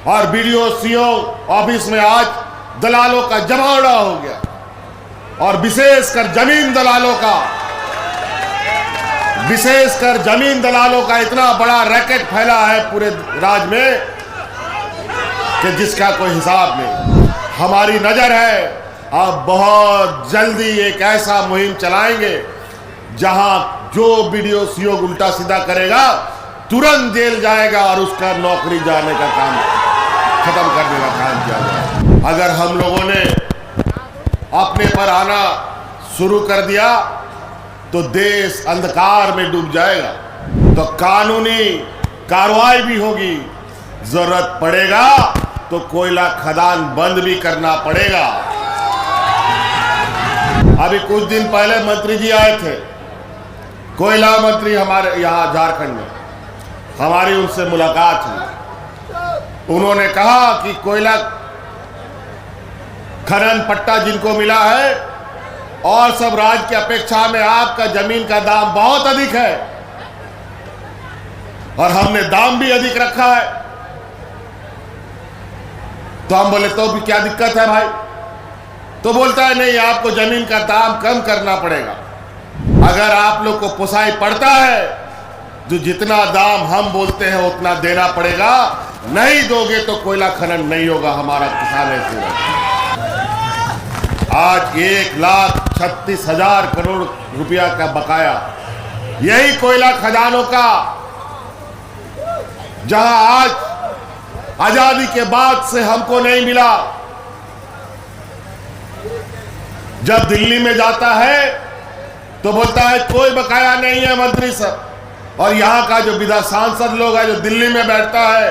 और BDO CO office में आज दलालों का जमावड़ा हो गया, और विशेषकर जमीन दलालों का इतना बड़ा रैकेट फैला है पूरे राज्य में कि जिसका कोई हिसाब नहीं। हमारी नजर है अब बहुत जल्दी एक ऐसा मुहिम चलाएंगे जहां जो बीडीओ सीओ उल्टा सीधा करेगा तुरंत जेल जाएगा और उसका नौकरी जाने का काम खत्म करने का काम किया जाएगा। अगर हम लोगों ने अपने पर आना शुरू कर दिया तो देश अंधकार में डूब जाएगा। तो कानूनी कार्रवाई भी होगी, जरूरत पड़ेगा तो कोयला खदान बंद भी करना पड़ेगा। अभी कुछ दिन पहले मंत्री जी आए थे, कोयला मंत्री हमारे यहाँ झारखंड में, हमारी उनसे मुलाकात हुई। उन्होंने कहा कि कोयला खनन पट्टा जिनको मिला है और सब राज्य की अपेक्षा में आपका जमीन का दाम बहुत अधिक है और हमने दाम भी अधिक रखा है। तो हम बोले तो भी क्या दिक्कत है भाई? तो बोलता है नहीं, आपको जमीन का दाम कम करना पड़ेगा। अगर आप लोग को पोसाई पड़ता है जो जितना दाम हम बोलते हैं उतना देना पड़ेगा, नहीं दोगे तो कोयला खनन नहीं होगा। हमारा किसान है आज 1,36,000 करोड़ रुपया का बकाया यही कोयला खदानों का, जहां आज आजादी के बाद से हमको नहीं मिला। जब दिल्ली में जाता है तो बोलता है कोई बकाया नहीं है मंत्री साहब, और यहाँ का जो विधान सांसद लोग है जो दिल्ली में बैठता है,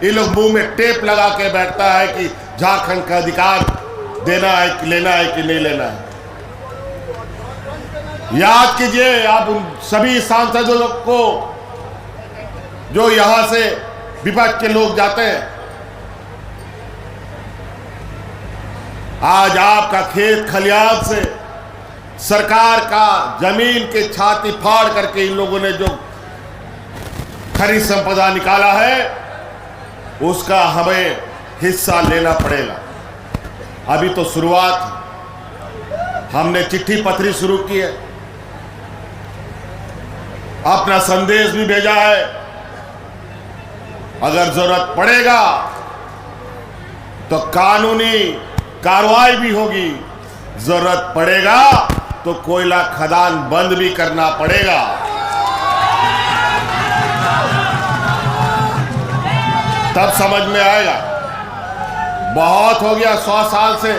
ये लोग मुंह में टेप लगा के बैठता है कि झारखंड का अधिकार देना है कि लेना है कि नहीं लेना है। याद कीजिए आप उन सभी सांसदों को जो यहां से विपक्ष के लोग जाते हैं। आज आपका खेत खलियान से सरकार का जमीन के छाती फाड़ करके इन लोगों ने जो खनिज संपदा निकाला है उसका हमें हिस्सा लेना पड़ेगा। अभी तो शुरुआत, हमने चिट्ठी पत्री शुरू की है, अपना संदेश भी भेजा है। अगर जरूरत पड़ेगा तो कानूनी कार्रवाई भी होगी, जरूरत पड़ेगा तो कोयला खदान बंद भी करना पड़ेगा। तब समझ में आएगा। बहुत हो गया 100 साल से।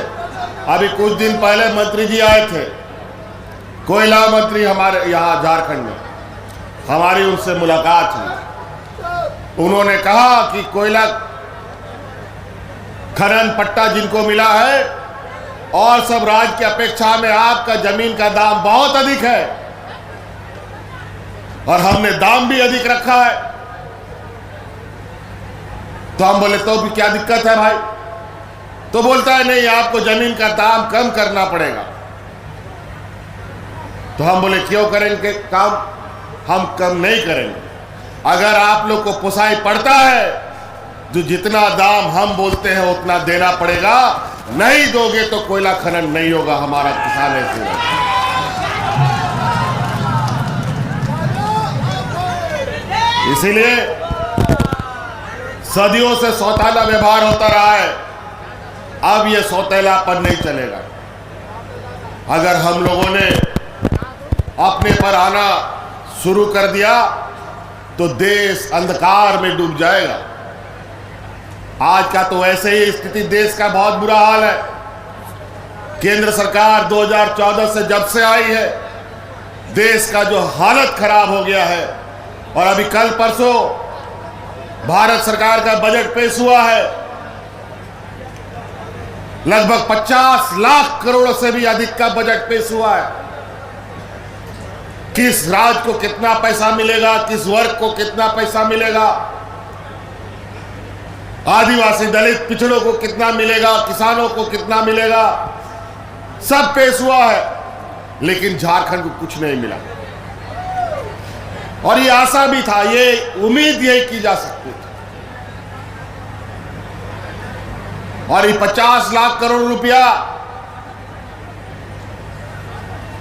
अभी कुछ दिन पहले मंत्री जी आए थे, कोयला मंत्री हमारे यहाँ झारखंड में, हमारी उनसे मुलाकात हुई। उन्होंने कहा कि कोयला खनन पट्टा जिनको मिला है और सब राज्य की अपेक्षा में आपका जमीन का दाम बहुत अधिक है और हमने दाम भी अधिक रखा है। तो हम बोले तो भी क्या दिक्कत है भाई? तो बोलता है नहीं, आपको जमीन का दाम कम करना पड़ेगा। तो हम बोले क्यों करेंगे काम? हम कम नहीं करेंगे। अगर आप लोग को पोसाई पड़ता है जो जितना दाम हम बोलते हैं उतना देना पड़ेगा, नहीं दोगे तो कोयला खनन नहीं होगा। हमारा किसान है इसीलिए सदियों से सौतेला व्यवहार होता रहा है, अब यह सौतेलापन नहीं चलेगा। अगर हम लोगों ने अपने पर आना शुरू कर दिया तो देश अंधकार में डूब जाएगा। आज का तो ऐसे ही स्थिति देश का बहुत बुरा हाल है। केंद्र सरकार 2014 से जब से आई है, देश का जो हालत खराब हो गया है। और अभी कल परसों भारत सरकार का बजट पेश हुआ है, लगभग 50 लाख करोड़ से भी अधिक का बजट पेश हुआ है। किस राज्य को कितना पैसा मिलेगा, किस वर्ग को कितना पैसा मिलेगा, आदिवासी दलित पिछड़ों को कितना मिलेगा, किसानों को कितना मिलेगा, सब पेश हुआ है। लेकिन झारखंड को कुछ नहीं मिला। और ये आशा भी था, ये उम्मीद यही की जा सकती थी। और ये 50 लाख करोड़ रुपया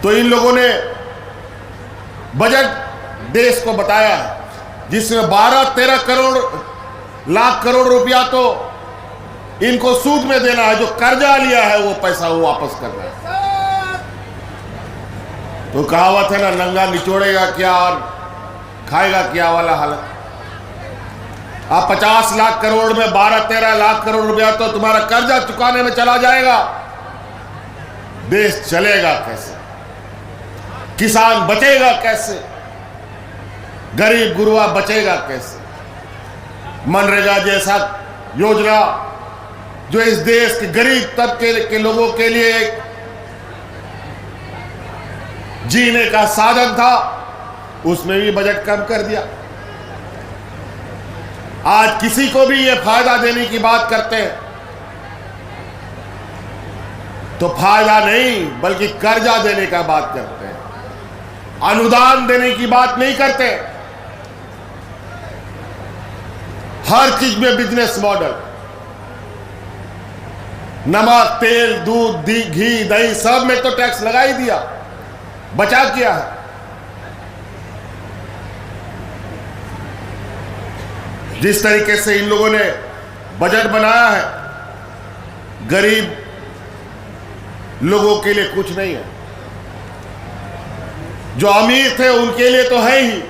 तो इन लोगों ने बजट देश को बताया है, जिसमें 12-13 लाख करोड़ रुपया तो इनको सूद में देना है, जो कर्जा लिया है वो पैसा वो वापस करना है। तो कहावत है ना, नंगा निचोड़ेगा क्या और खाएगा क्या वाला हालत। अब 50 लाख करोड़ में 12-13 लाख करोड़ रुपया तो तुम्हारा कर्जा चुकाने में चला जाएगा। देश चलेगा कैसे? किसान बचेगा कैसे? गरीब गुरुआ बचेगा कैसे? मनरेगा जैसा योजना जो इस देश के गरीब तबके के लोगों के लिए एक जीने का साधन था, उसमें भी बजट कम कर दिया। आज किसी को भी ये फायदा देने की बात करते हैं तो फायदा नहीं बल्कि कर्जा देने का बात करते हैं, अनुदान देने की बात नहीं करते। हर चीज में बिजनेस मॉडल, नमक, तेल, दूध, घी, दही सब में तो टैक्स लगा ही दिया, बचा किया है। जिस तरीके से इन लोगों ने बजट बनाया है, गरीब लोगों के लिए कुछ नहीं है। जो अमीर थे उनके लिए तो है ही,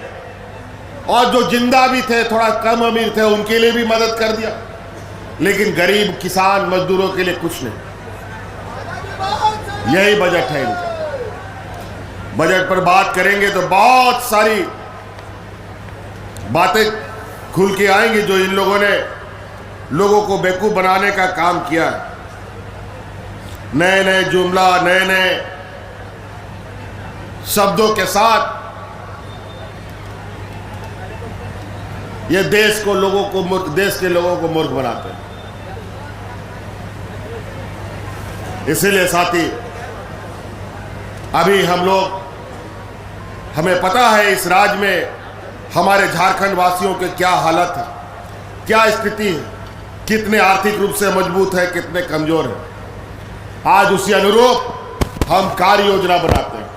और जो जिंदा भी थे, थोड़ा कम अमीर थे, उनके लिए भी मदद कर दिया, लेकिन गरीब किसान मजदूरों के लिए कुछ नहीं। यही बजट है इनका। बजट पर बात करेंगे तो बहुत सारी बातें खुल के आएंगी जो इन लोगों ने लोगों को बेवकूफ बनाने का काम किया है। नए नए जुमला, नए नए शब्दों के साथ ये देश के लोगों को मूर्ख बनाते हैं। इसीलिए साथी, अभी हमें पता है इस राज्य में हमारे झारखंड वासियों के क्या हालत है, क्या स्थिति है, कितने आर्थिक रूप से मजबूत है, कितने कमजोर हैं। आज उसी अनुरूप हम कार्य योजना बनाते हैं।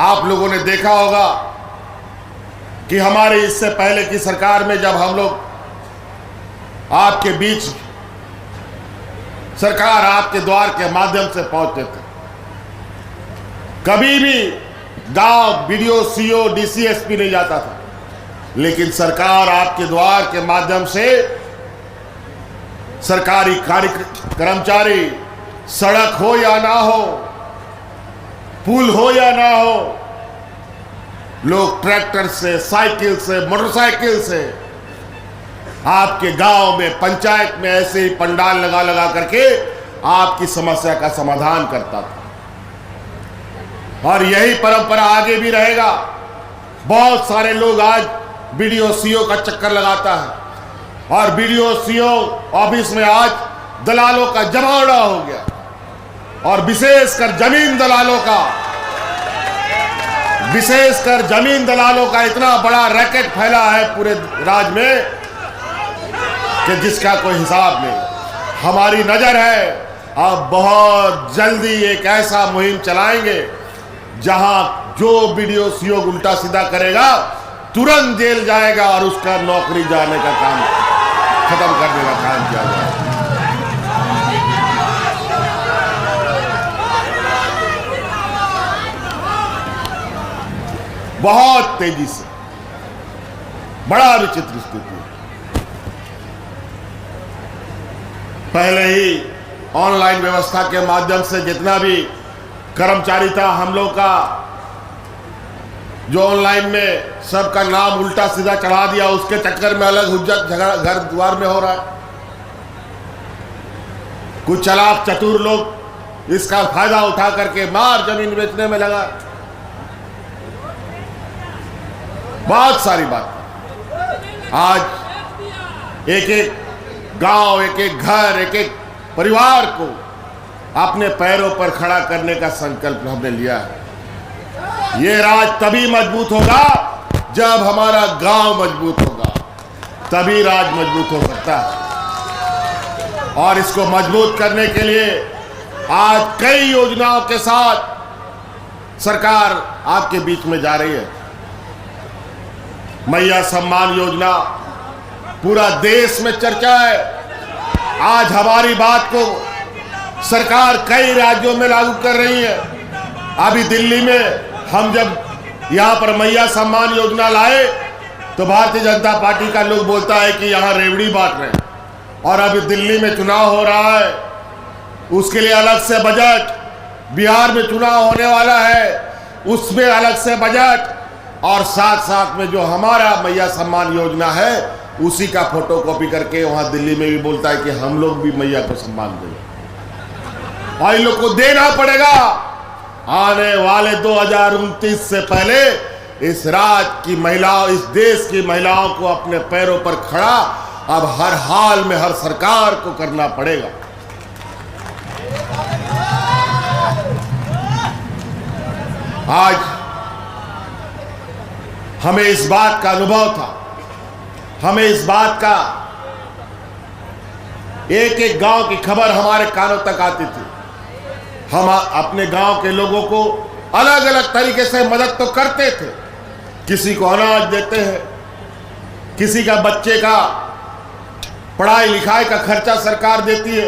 आप लोगों ने देखा होगा कि हमारे इससे पहले की सरकार में जब हम लोग आपके बीच सरकार आपके द्वार के माध्यम से पहुंचते थे, कभी भी गांव बीडीओ, सीओ, डीसी, एसपी नहीं जाता था, लेकिन सरकार आपके द्वार के माध्यम से सरकारी कर्मचारी, सड़क हो या ना हो, पुल हो या ना हो, लोग ट्रैक्टर से, साइकिल से, मोटरसाइकिल से आपके गांव में, पंचायत में ऐसे ही पंडाल लगा लगा करके आपकी समस्या का समाधान करता था। और यही परंपरा आगे भी रहेगा। बहुत सारे लोग आज बीडीओ, सीओ का चक्कर लगाता है, और बीडीओ, सीओ ऑफिस में आज दलालों का जमावड़ा हो गया, और विशेषकर जमीन दलालों का इतना बड़ा रैकेट फैला है पूरे राज्य में कि जिसका कोई हिसाब नहीं। हमारी नजर है, अब बहुत जल्दी एक ऐसा मुहिम चलाएंगे जहां जो बीडीओ, सीओ उल्टा सीधा करेगा तुरंत जेल जाएगा और उसका नौकरी जाने का काम खत्म करने का काम किया जाएगा। बहुत तेजी से, बड़ा विचित्र स्थिति। पहले ही ऑनलाइन व्यवस्था के माध्यम से जितना भी कर्मचारी था, हम लोग का जो ऑनलाइन में सबका नाम उल्टा सीधा चढ़ा दिया, उसके चक्कर में अलग हुज्जत झगड़ा घर द्वार में हो रहा है। कुछ चालाक चतुर लोग इसका फायदा उठा करके मार जमीन बेचने में लगा। बहुत सारी बात। आज एक एक गांव, एक एक घर, एक एक परिवार को अपने पैरों पर खड़ा करने का संकल्प हमने लिया है। ये राज्य तभी मजबूत होगा जब हमारा गांव मजबूत होगा, तभी राज्य मजबूत हो सकता है। और इसको मजबूत करने के लिए आज कई योजनाओं के साथ सरकार आपके बीच में जा रही है। मैया सम्मान योजना पूरा देश में चर्चा है। आज हमारी बात को सरकार कई राज्यों में लागू कर रही है। अभी दिल्ली में हम जब यहाँ पर मैया सम्मान योजना लाए तो भारतीय जनता पार्टी का लोग बोलता है कि यहाँ रेवड़ी बांट रहे हैं, और अभी दिल्ली में चुनाव हो रहा है, उसके लिए अलग से बजट, बिहार में चुनाव होने वाला है उसमें अलग से बजट, और साथ साथ में जो हमारा मैया सम्मान योजना है उसी का फोटोकॉपी करके वहां दिल्ली में भी बोलता है कि हम लोग भी मैया को सम्मान देंगे। और इन लोग को देना पड़ेगा। आने वाले 2029 से पहले इस राज्य की महिलाओं, इस देश की महिलाओं को अपने पैरों पर खड़ा अब हर हाल में हर सरकार को करना पड़ेगा। आज हमें इस बात का अनुभव था, हमें इस बात का एक एक गांव की खबर हमारे कानों तक आती थी। हम अपने गांव के लोगों को अलग अलग तरीके से मदद तो करते थे, किसी को अनाज देते हैं, किसी का बच्चे का पढ़ाई लिखाई का खर्चा सरकार देती है,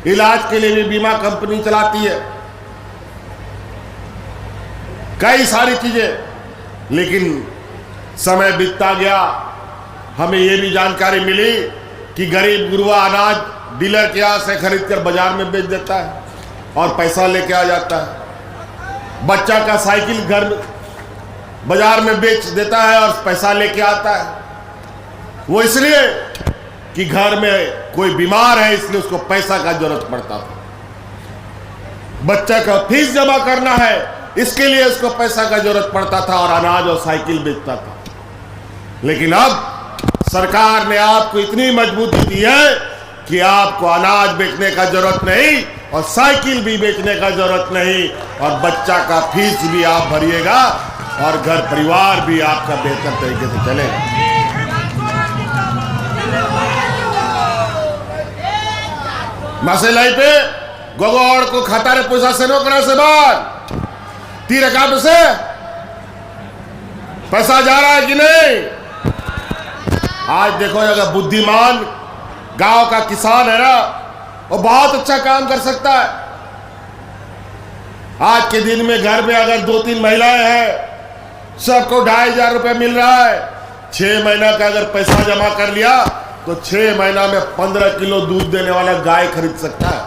इलाज के लिए भी बीमा कंपनी चलाती है, कई सारी चीजें। लेकिन समय बीतता गया, हमें यह भी जानकारी मिली कि गरीब गुरुआ अनाज डीलर के यहाँ से खरीद कर बाजार में बेच देता है और पैसा लेके आ जाता है। बच्चा का साइकिल घर बाजार में बेच देता है और पैसा लेके आता है। वो इसलिए कि घर में कोई बीमार है, इसलिए उसको पैसा का जरूरत पड़ता था। बच्चा का फीस जमा करना है, इसके लिए उसको पैसा का जरूरत पड़ता था और अनाज और साइकिल बेचता था। लेकिन अब सरकार ने आपको इतनी मजबूती दी है कि आपको अनाज बेचने का जरूरत नहीं और साइकिल भी बेचने का जरूरत नहीं, और बच्चा का फीस भी आप भरिएगा और घर परिवार भी आपका बेहतर तरीके से चलेगा। मसलाई पे गोगोड़ को खतारे पैसा से नो करा से बाद तीर अकाब से पैसा जा रहा है कि नहीं। आज देखो, अगर बुद्धिमान गांव का किसान है ना, वो बहुत अच्छा काम कर सकता है। आज के दिन में घर में अगर 2-3 महिलाएं हैं, सबको 2500 रुपये मिल रहा है। 6 महीना का अगर पैसा जमा कर लिया तो 6 महीना में 15 किलो दूध देने वाला गाय खरीद सकता है।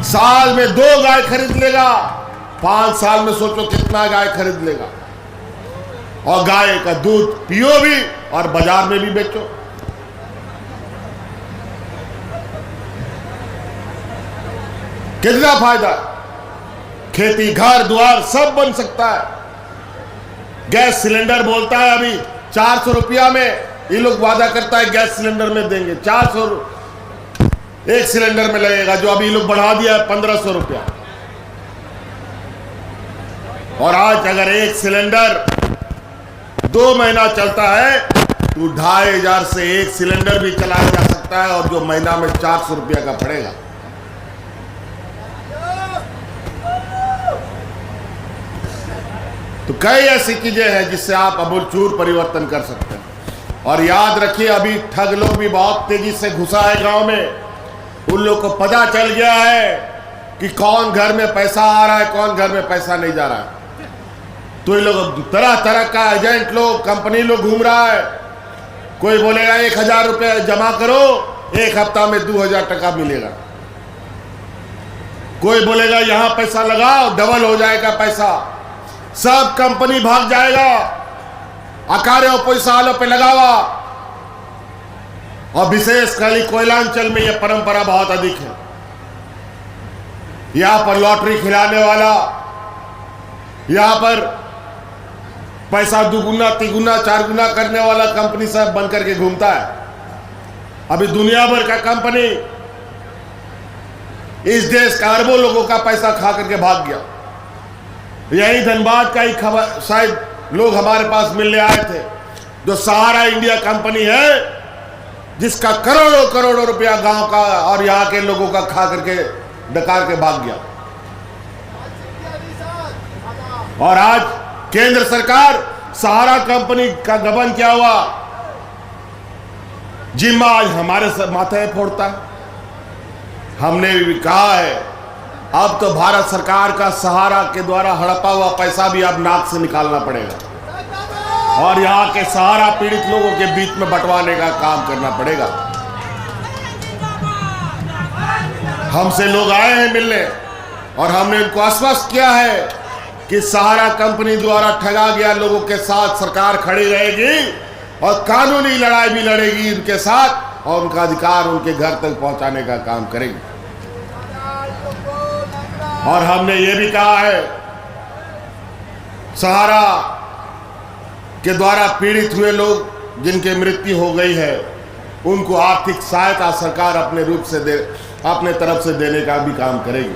साल में 2 गाय खरीद लेगा, 5 साल में सोचो कितना गाय खरीद लेगा। और गाय का दूध पियो भी और बाजार में भी बेचो। कितना फायदा, खेती घर द्वार सब बन सकता है। गैस सिलेंडर बोलता है अभी 400 रुपया में, ये लोग वादा करता है गैस सिलेंडर में देंगे। 400 एक सिलेंडर में लगेगा, जो अभी लोग बढ़ा दिया है 1500 रुपया। और आज अगर एक सिलेंडर 2 महीना चलता है तो 2500 से एक सिलेंडर भी चलाया जा सकता है, और जो महीना में 400 रुपया का पड़ेगा। तो कई ऐसी चीजें हैं जिससे आप अमूलचूर परिवर्तन कर सकते हैं। और याद रखिए, अभी ठग लोग भी बहुत तेजी से घुसा है गांव में। उन लोग को पता चल गया है कि कौन घर में पैसा आ रहा है, कौन घर में पैसा नहीं जा रहा है। तो ये लोग तरह तरह का एजेंट लोग, कंपनी लोग घूम रहा है। कोई बोलेगा 1000 रुपये जमा करो, 1 हफ्ता में 2000 टका मिलेगा। कोई बोलेगा यहां पैसा लगाओ, डबल हो जाएगा पैसा। सब कंपनी भाग जाएगा, अकारे पैसा आलो पे लगावा। और विशेष खाली कोयलांचल में यह परंपरा बहुत अधिक है। यहां पर लॉटरी खिलाने वाला, यहां पर पैसा 2 गुना 3 गुना 4 गुना करने वाला कंपनी सब बन करके घूमता है। अभी दुनिया भर का कंपनी इस देश का अरबों लोगों का पैसा खा करके भाग गया। यही धनबाद का ही खबर शायद लोग हमारे पास मिलने आए थे। जो सहारा इंडिया कंपनी है, जिसका करोड़ों करोड़ों रुपया गांव का और यहां के लोगों का खा करके डकार के भाग गया। और आज केंद्र सरकार सहारा कंपनी का गबन क्या हुआ, जिम्मा आज हमारे माथे फोड़ता है। हमने भी कहा है अब तो भारत सरकार का सहारा के द्वारा हड़पा हुआ पैसा भी अब नाक से निकालना पड़ेगा और यहाँ के सहारा पीड़ित लोगों के बीच में बंटवाने का काम करना पड़ेगा। हमसे लोग आए हैं मिलने और हमने उनको आश्वस्त किया है कि सहारा कंपनी द्वारा ठगा गया लोगों के साथ सरकार खड़ी रहेगी और कानूनी लड़ाई भी लड़ेगी उनके साथ और उनका अधिकार उनके घर तक पहुंचाने का काम करेगी। और हमने ये भी कहा है सहारा के द्वारा पीड़ित हुए लोग जिनकी मृत्यु हो गई है उनको आर्थिक सहायता सरकार अपने तरफ से देने का भी काम करेगी।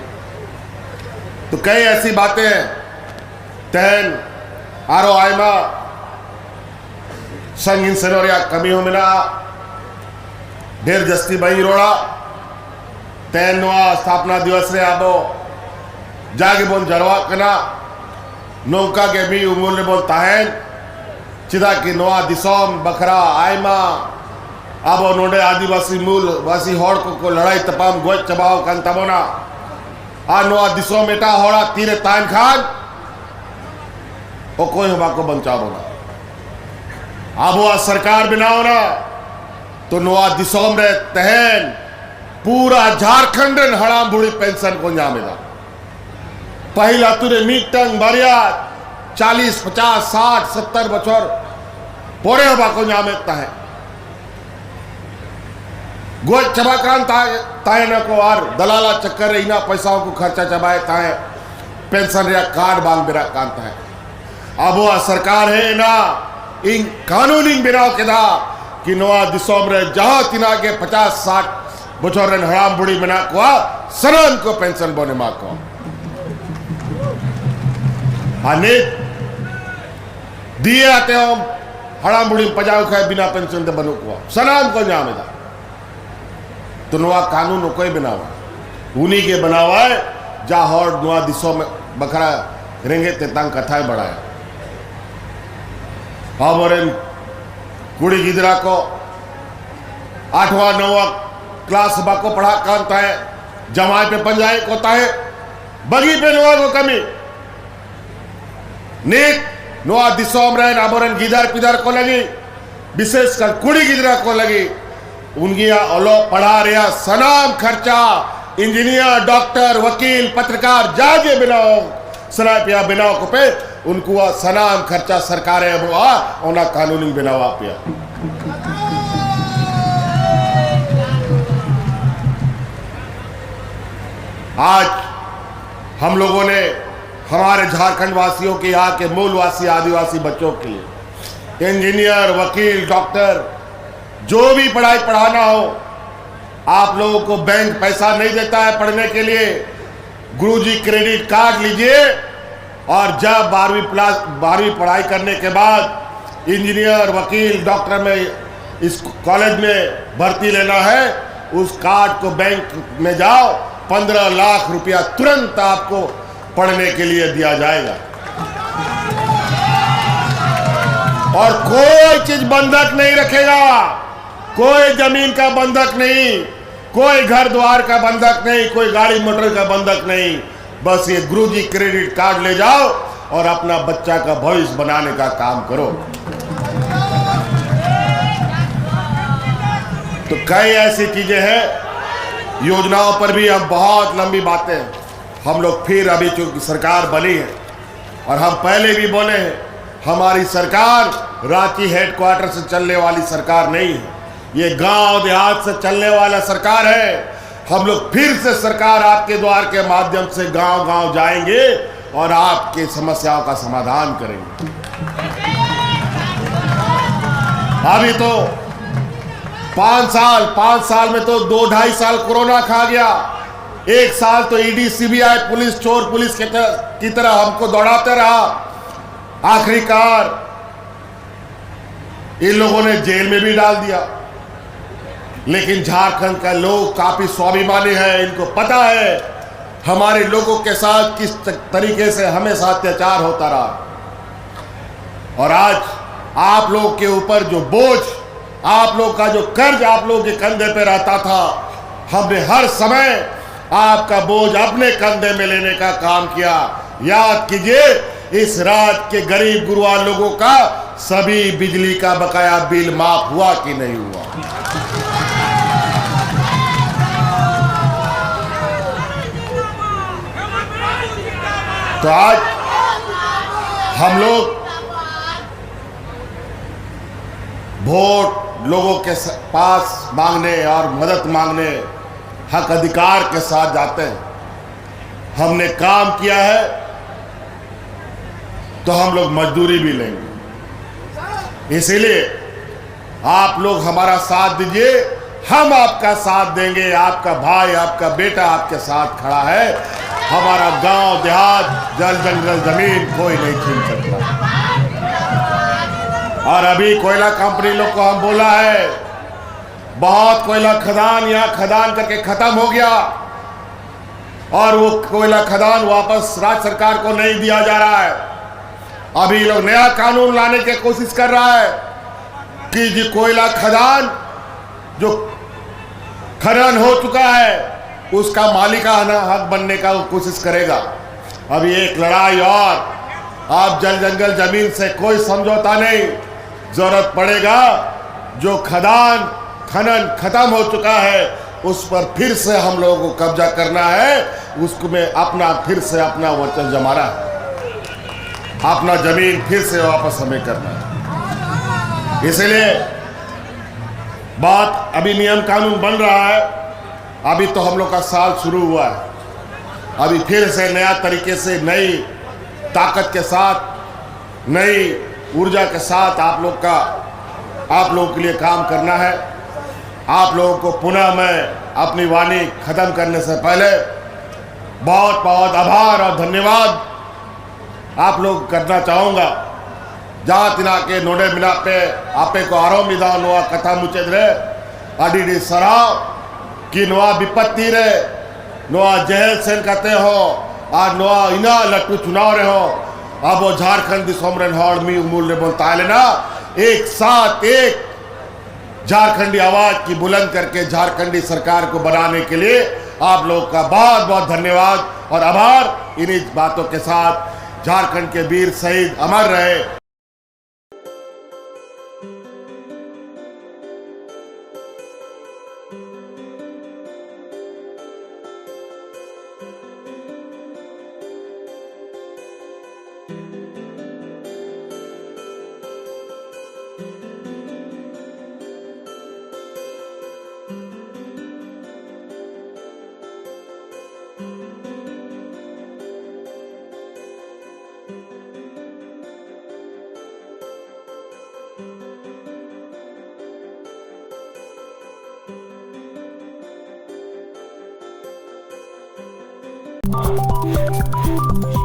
तो कई ऐसी बातें हैं तहन आरो आयमा संगीन सेनोरिया कमी हो मिला ढेर जस्ती बही रोड़ा तहन नवा स्थापना दिवस रे आबो जागे बोन जरवा कना नौका के भी उमूल बोन ताहन चिदा की नवा दिसोम बखरा आयमा आबो नोडे आदिवासी मूल वासी होड़ को लड़ाई तपाम गोज चबाओ कन तमोना आ नवा दिसोम एटा होड़ा तीरे तान खान ओ कोई हमा को बंचाओ ना आबो सरकार बनाओ ना तो नवा दिसोम रे तहन पूरा झारखंड हड़ाम बुढ़ी पेंशन को जामेदा पहला तुरे मीटंग बारिया 40, 50, 60, 70 बचर पोरे हबा को जामेता है गोज चबाकान ताए न को और दलाला चक्कर इना पैसाओं को खर्चा चबाए ताए पेंशन रे कार्ड बांग बिरा कांता है। अब वो सरकार है ना इन कानूनी बिनाव के दा कि नवा दिसोम रे जहां तिना के 50, 60 बचर हड़ाम बुढ़ी बना को सनम को पेंशन बोने मा को आने दिए आते हम हड़ाम बुढ़ी पजाओ खाए बिना पेंशन दे बनो को सनम को जामेदा तो नवा कानून कोई बनावा उन्हीं के बनावा है जा हर नवा दिशों में बखरा रेंगे ते तंग कथाएं बढ़ाया। हम और कुड़ी गिदरा को 8वां 9वां क्लास बाको पढ़ा कांता है जमाए पे पंजाए कोता है बगी पे नवा को कमी नेक नवा दिशों में नाबोरन गिदर पिदर को लगी विशेषकर कुड़ी गिदरा को लगी उनकी ओलो पढ़ा रहा सनाम खर्चा इंजीनियर डॉक्टर वकील पत्रकार जागे बिनाओ सनापिया बिनाओ को पे उनको सनाम खर्चा सरकार है वो ओना कानूनी बिनावा पिया आज हम लोगों ने हमारे झारखंड वासियों के यहाँ के मूलवासी आदिवासी बच्चों के लिए इंजीनियर वकील डॉक्टर जो भी पढ़ाई पढ़ाना हो आप लोगों को बैंक पैसा नहीं देता है पढ़ने के लिए गुरुजी क्रेडिट कार्ड लीजिए और जब 12वीं पढ़ाई करने के बाद इंजीनियर वकील डॉक्टर में इस कॉलेज में भर्ती लेना है उस कार्ड को बैंक में जाओ 15 लाख रुपया तुरंत आपको पढ़ने के लिए दिया जाएगा और कोई चीज बंधक नहीं रखेगा कोई जमीन का बंधक नहीं कोई घर द्वार का बंधक नहीं कोई गाड़ी मोटर का बंधक नहीं बस ये गुरुजी क्रेडिट कार्ड ले जाओ और अपना बच्चा का भविष्य बनाने का काम करो। तो कई ऐसी चीजें हैं योजनाओं पर भी हम बहुत लंबी बातें हम लोग फिर अभी चूंकि सरकार बनी है और हम पहले भी बोले हैं हमारी सरकार रांची हेडक्वार्टर से चलने वाली सरकार नहीं है ये गांव देहात से चलने वाला सरकार है। हम लोग फिर से सरकार आपके द्वार के माध्यम से गांव गांव जाएंगे और आपके समस्याओं का समाधान करेंगे। अभी तो 5 साल में तो 2-2.5 साल कोरोना खा गया 1 साल तो ईडी सीबीआई पुलिस चोर पुलिस की तरह हमको दौड़ाते रहा आखिरकार इन लोगों ने जेल में भी डाल दिया लेकिन झारखंड का लोग काफी स्वाभिमानी है, इनको पता है हमारे लोगों के साथ किस तरीके से हमेशा अत्याचार होता रहा। और आज आप लोग के ऊपर जो बोझ, आप लोग का जो कर्ज आप लोग के कंधे पे रहता था, हमने हर समय आपका बोझ अपने कंधे में लेने का काम किया। याद कीजिए, इस राज्य के गरीब गुरबार लोगों का सभी बिजली का बकाया बिल माफ हुआ कि नहीं हुआ। तो आज हम लोग वोट लोगों के पास मांगने और मदद मांगने हक अधिकार के साथ जाते हैं। हमने काम किया है तो हम लोग मजदूरी भी लेंगे, इसीलिए आप लोग हमारा साथ दीजिए, हम आपका साथ देंगे। आपका भाई, आपका बेटा आपके साथ खड़ा है। हमारा गांव देहात, जल जंगल जमीन कोई नहीं छीन सकता। और अभी कोयला कंपनी लोग को हम बोला है, बहुत कोयला खदान यहाँ खदान करके खत्म हो गया और वो कोयला खदान वापस राज्य सरकार को नहीं दिया जा रहा है। अभी लोग नया कानून लाने की कोशिश कर रहा है कि जो कोयला खदान जो खनन हो चुका है उसका मालिकाना हक बनने का वो कोशिश करेगा। अभी एक लड़ाई और, आप जल जंगल जमीन से कोई समझौता नहीं, जरूरत पड़ेगा जो खनन खत्म हो चुका है उस पर फिर से हम लोगों को कब्जा करना है, उसको में अपना फिर से अपना वचन जमाना है, अपना जमीन फिर से वापस हमें करना है। इसलिए बात अभी नियम कानून बन रहा है। अभी तो हम लोग का साल शुरू हुआ है, अभी फिर से नया तरीके से नई ताकत के साथ, नई ऊर्जा के साथ आप लोगों के लिए काम करना है। आप लोगों को पुनः मैं अपनी वाणी खत्म करने से पहले बहुत बहुत आभार और धन्यवाद आप लोग करना चाहूँगा। जहाँ तिना के नोडे मिला पे आपे को आरोमिदा नोआ कथा मुचेद रे अडी सराव कि नोआ विपत्ति रे नोआ जहल सेन कहते हो और नोआ इना लट्टू चुनाव रहे हो। अब वो झारखंड दिसोमरन हॉल मी उमूल ने बोलता है लेना, एक साथ एक झारखंडी आवाज की बुलंद करके झारखंडी सरकार को बनाने के लिए आप लोग का बहुत बहुत धन्यवाद और आभार। इन्हीं बातों के साथ झारखंड के वीर शहीद अमर रहे। You